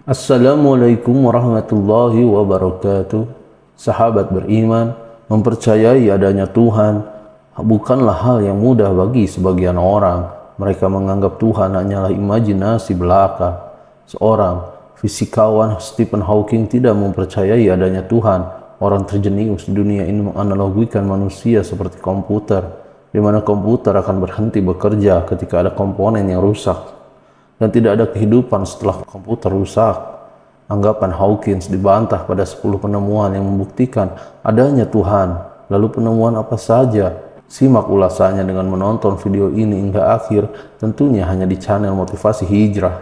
Assalamualaikum warahmatullahi wabarakatuh. Sahabat beriman, mempercayai adanya Tuhan bukanlah hal yang mudah bagi sebagian orang. Mereka menganggap Tuhan hanyalah imajinasi belaka. Seorang fisikawan, Stephen Hawking, tidak mempercayai adanya Tuhan. Orang terjenius di dunia ini menganalogikan manusia seperti komputer, di mana komputer akan berhenti bekerja ketika ada komponen yang rusak, dan tidak ada kehidupan setelah komputer rusak. Anggapan Hawkins dibantah pada 10 penemuan yang membuktikan adanya Tuhan. Lalu penemuan apa saja? Simak ulasannya dengan menonton video ini hingga akhir, tentunya hanya di channel Motivasi Hijrah.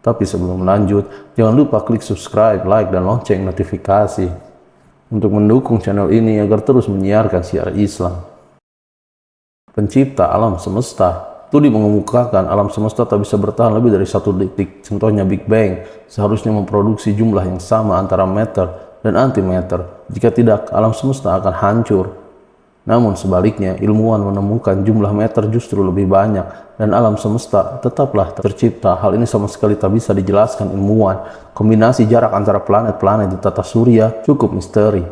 Tapi sebelum lanjut, jangan lupa klik subscribe, like, dan lonceng notifikasi untuk mendukung channel ini agar terus menyiarkan syiar Islam. Pencipta alam semesta. Studi mengemukakan alam semesta tak bisa bertahan lebih dari 1 detik. Contohnya Big Bang seharusnya memproduksi jumlah yang sama antara matter dan antimatter. Jika tidak, alam semesta akan hancur. Namun sebaliknya, ilmuwan menemukan jumlah matter justru lebih banyak dan alam semesta tetaplah tercipta. Hal ini sama sekali tak bisa dijelaskan ilmuwan. Kombinasi jarak antara planet-planet di tata surya cukup misteri.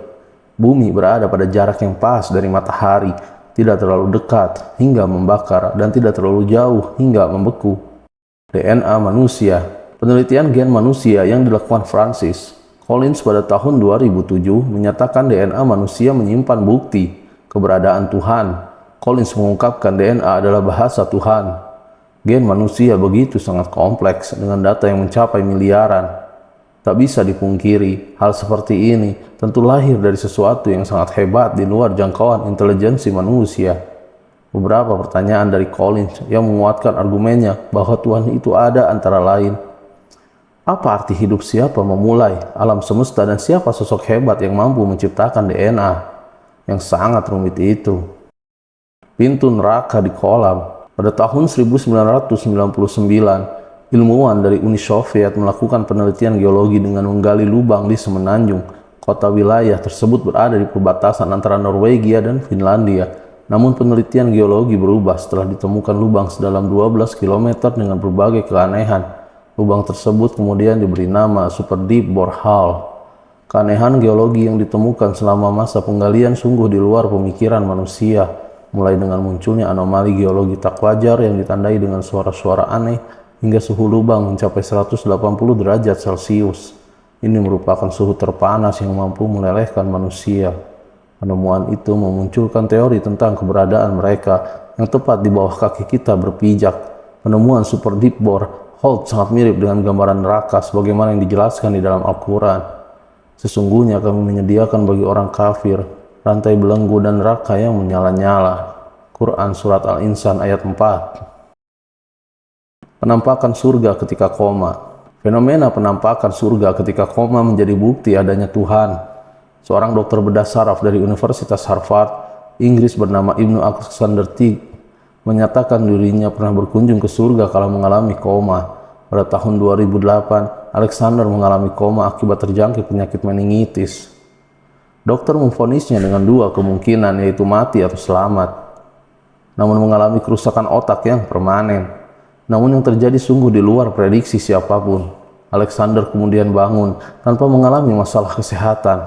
Bumi berada pada jarak yang pas dari matahari, tidak terlalu dekat hingga membakar dan tidak terlalu jauh hingga membeku. DNA manusia. Penelitian gen manusia yang dilakukan Francis Collins pada tahun 2007 menyatakan DNA manusia menyimpan bukti keberadaan Tuhan. Collins mengungkapkan DNA adalah bahasa Tuhan. Gen manusia begitu sangat kompleks dengan data yang mencapai miliaran. Tak bisa dipungkiri, hal seperti ini tentu lahir dari sesuatu yang sangat hebat di luar jangkauan intelijensi manusia. Beberapa pertanyaan dari Collins yang menguatkan argumennya bahwa Tuhan itu ada antara lain: apa arti hidup, siapa memulai alam semesta, dan siapa sosok hebat yang mampu menciptakan DNA yang sangat rumit itu? Pintu neraka di kolam. Pada tahun 1999, ilmuwan dari Uni Soviet melakukan penelitian geologi dengan menggali lubang di semenanjung. Kota wilayah tersebut berada di perbatasan antara Norwegia dan Finlandia. Namun penelitian geologi berubah setelah ditemukan lubang sedalam 12 km dengan berbagai keanehan. Lubang tersebut kemudian diberi nama Super Deep Borehole. Keanehan geologi yang ditemukan selama masa penggalian sungguh di luar pemikiran manusia, mulai dengan munculnya anomali geologi tak wajar yang ditandai dengan suara-suara aneh, hingga suhu lubang mencapai 180 derajat Celcius. Ini merupakan suhu terpanas yang mampu melelehkan manusia. Penemuan itu memunculkan teori tentang keberadaan mereka yang tepat di bawah kaki kita berpijak. Penemuan Super Deep Borehole sangat mirip dengan gambaran neraka sebagaimana yang dijelaskan di dalam Al-Quran. Sesungguhnya kami menyediakan bagi orang kafir rantai belenggu dan neraka yang menyala-nyala. Quran Surat Al-Insan ayat 4. Penampakan surga ketika koma. Fenomena penampakan surga ketika koma menjadi bukti adanya Tuhan. Seorang dokter bedah saraf dari Universitas Harvard, Inggris bernama Ibnu Alexander Tighe menyatakan dirinya pernah berkunjung ke surga kala mengalami koma. Pada tahun 2008, Alexander mengalami koma akibat terjangkit penyakit meningitis. Dokter memvonisnya dengan 2 kemungkinan, yaitu mati atau selamat, namun mengalami kerusakan otak yang permanen. Namun yang terjadi sungguh di luar prediksi siapapun. Alexander kemudian bangun tanpa mengalami masalah kesehatan.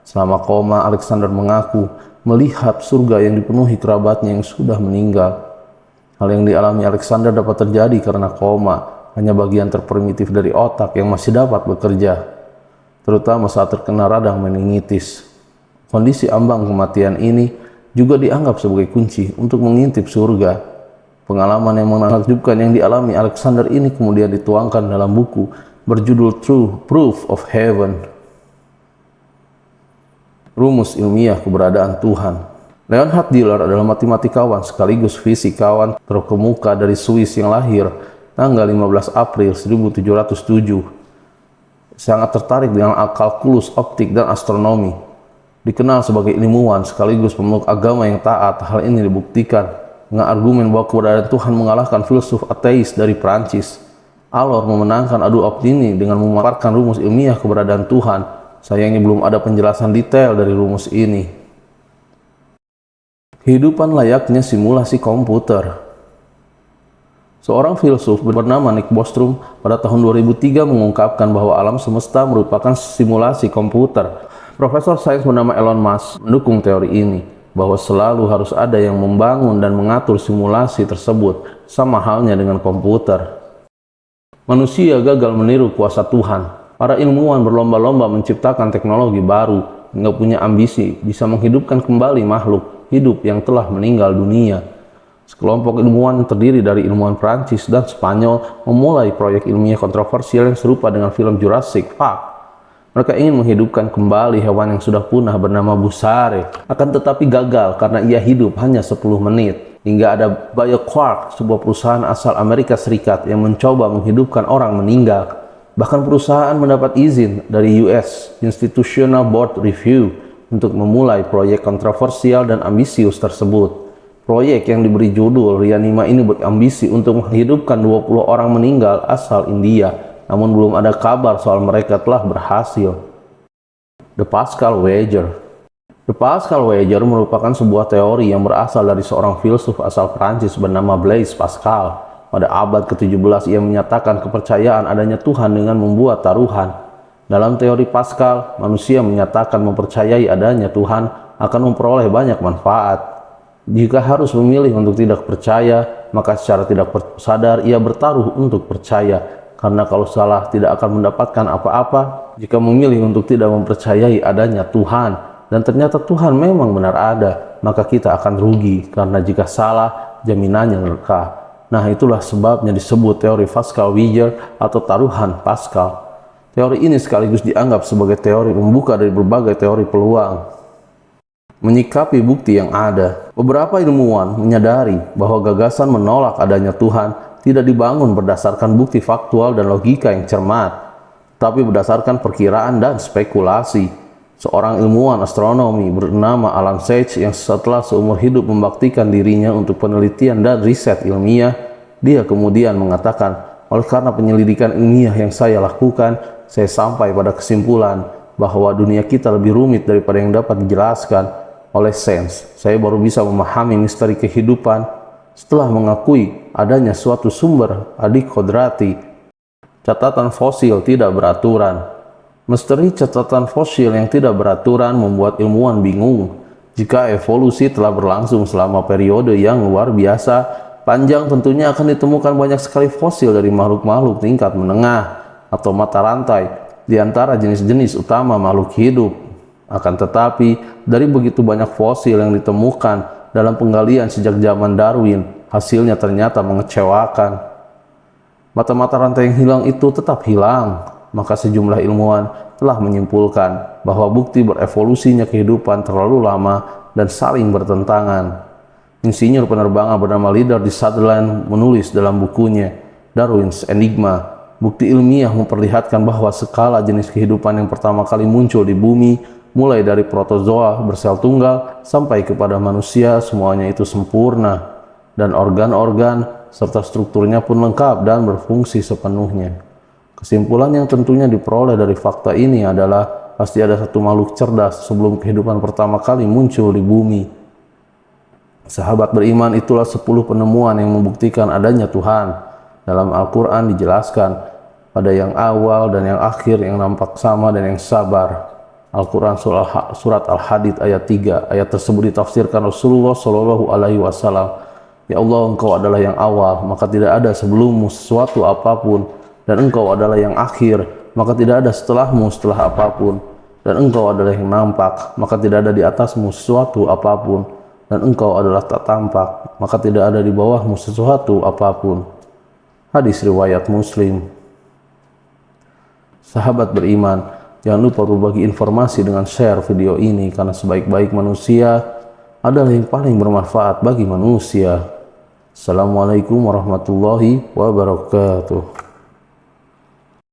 Selama koma, Alexander mengaku melihat surga yang dipenuhi kerabatnya yang sudah meninggal. Hal yang dialami Alexander dapat terjadi karena koma, hanya bagian terprimitif dari otak yang masih dapat bekerja, terutama saat terkena radang meningitis. Kondisi ambang kematian ini juga dianggap sebagai kunci untuk mengintip surga. Pengalaman yang menakjubkan yang dialami Alexander ini kemudian dituangkan dalam buku berjudul True Proof of Heaven. Rumus ilmiah keberadaan Tuhan. Leonhard Euler adalah matematikawan sekaligus fisikawan terkemuka dari Swiss yang lahir tanggal 15 April 1707. Sangat tertarik dengan kalkulus, optik, dan astronomi. Dikenal sebagai ilmuwan sekaligus pemeluk agama yang taat. Hal ini dibuktikan dengan argumen bahwa keberadaan Tuhan mengalahkan filsuf ateis dari Prancis. Euler memenangkan adu opini dengan memaparkan rumus ilmiah keberadaan Tuhan. Sayangnya belum ada penjelasan detail dari rumus ini. Kehidupan layaknya simulasi komputer. Seorang filsuf bernama Nick Bostrom pada tahun 2003 mengungkapkan bahwa alam semesta merupakan simulasi komputer. Profesor sains bernama Elon Musk mendukung teori ini, bahwa selalu harus ada yang membangun dan mengatur simulasi tersebut, sama halnya dengan komputer. Manusia gagal meniru kuasa Tuhan. Para ilmuwan berlomba-lomba menciptakan teknologi baru, nggak punya ambisi bisa menghidupkan kembali makhluk hidup yang telah meninggal dunia. Sekelompok ilmuwan yang terdiri dari ilmuwan Prancis dan Spanyol memulai proyek ilmiah kontroversial yang serupa dengan film Jurassic Park. Mereka ingin menghidupkan kembali hewan yang sudah punah bernama Busare, akan tetapi gagal karena ia hidup hanya 10 menit. Hingga ada BioQuark, sebuah perusahaan asal Amerika Serikat yang mencoba menghidupkan orang meninggal. Bahkan perusahaan mendapat izin dari US Institutional Board Review untuk memulai proyek kontroversial dan ambisius tersebut. Proyek yang diberi judul Reanima ini berambisi untuk menghidupkan 20 orang meninggal asal India, namun belum ada kabar soal mereka telah berhasil. The Pascal Wager. The Pascal Wager merupakan sebuah teori yang berasal dari seorang filsuf asal Prancis bernama Blaise Pascal. Pada abad ke-17 ia menyatakan kepercayaan adanya Tuhan dengan membuat taruhan. Dalam teori Pascal, manusia menyatakan mempercayai adanya Tuhan akan memperoleh banyak manfaat. Jika harus memilih untuk tidak percaya, maka secara tidak sadar ia bertaruh untuk percaya. Karena kalau salah tidak akan mendapatkan apa-apa. Jika memilih untuk tidak mempercayai adanya Tuhan, dan ternyata Tuhan memang benar ada, maka kita akan rugi. Karena jika salah, jaminannya neraka. Nah, itulah sebabnya disebut teori Pascal-Wager atau taruhan Pascal. Teori ini sekaligus dianggap sebagai teori pembuka dari berbagai teori peluang. Menyikapi bukti yang ada, beberapa ilmuwan menyadari bahwa gagasan menolak adanya Tuhan tidak dibangun berdasarkan bukti faktual dan logika yang cermat, tapi berdasarkan perkiraan dan spekulasi. Seorang ilmuwan astronomi bernama Alan Sage yang setelah seumur hidup membaktikan dirinya untuk penelitian dan riset ilmiah, dia kemudian mengatakan, oleh karena penyelidikan ilmiah yang saya lakukan, saya sampai pada kesimpulan bahwa dunia kita lebih rumit daripada yang dapat dijelaskan oleh sains. Saya baru bisa memahami misteri kehidupan setelah mengakui adanya suatu sumber adik kodrati. Catatan fosil tidak beraturan. Misteri catatan fosil yang tidak beraturan membuat ilmuwan bingung. Jika evolusi telah berlangsung selama periode yang luar biasa panjang, tentunya akan ditemukan banyak sekali fosil dari makhluk-makhluk tingkat menengah atau mata rantai di antara jenis-jenis utama makhluk hidup. Akan tetapi, dari begitu banyak fosil yang ditemukan dalam penggalian sejak zaman Darwin, hasilnya ternyata mengecewakan. Mata-mata rantai yang hilang itu tetap hilang. Maka sejumlah ilmuwan telah menyimpulkan bahwa bukti berevolusinya kehidupan terlalu lama dan saling bertentangan. Insinyur penerbangan bernama Leonard Sutherland menulis dalam bukunya Darwin's Enigma, bukti ilmiah memperlihatkan bahwa skala jenis kehidupan yang pertama kali muncul di bumi, mulai dari protozoa bersel tunggal sampai kepada manusia, semuanya itu sempurna dan organ-organ serta strukturnya pun lengkap dan berfungsi sepenuhnya. Kesimpulan yang tentunya diperoleh dari fakta ini adalah pasti ada satu makhluk cerdas sebelum kehidupan pertama kali muncul di bumi. Sahabat beriman, itulah 10 penemuan yang membuktikan adanya Tuhan. Dalam Al-Quran dijelaskan pada yang awal dan yang akhir, yang nampak sama dan yang sabar. Al-Quran surat Al-Hadid ayat 3. Ayat tersebut ditafsirkan Rasulullah Shallallahu Alaihi Wasallam. Ya Allah, Engkau adalah yang awal, maka tidak ada sebelummu sesuatu apapun, dan Engkau adalah yang akhir, maka tidak ada setelahmu setelah apapun, dan Engkau adalah yang nampak, maka tidak ada di atasmu sesuatu apapun, dan Engkau adalah tak tampak, maka tidak ada di bawahmu sesuatu apapun. Hadis riwayat Muslim. Sahabat beriman, jangan lupa berbagi informasi dengan share video ini, karena sebaik-baik manusia adalah yang paling bermanfaat bagi manusia. Assalamualaikum warahmatullahi wabarakatuh.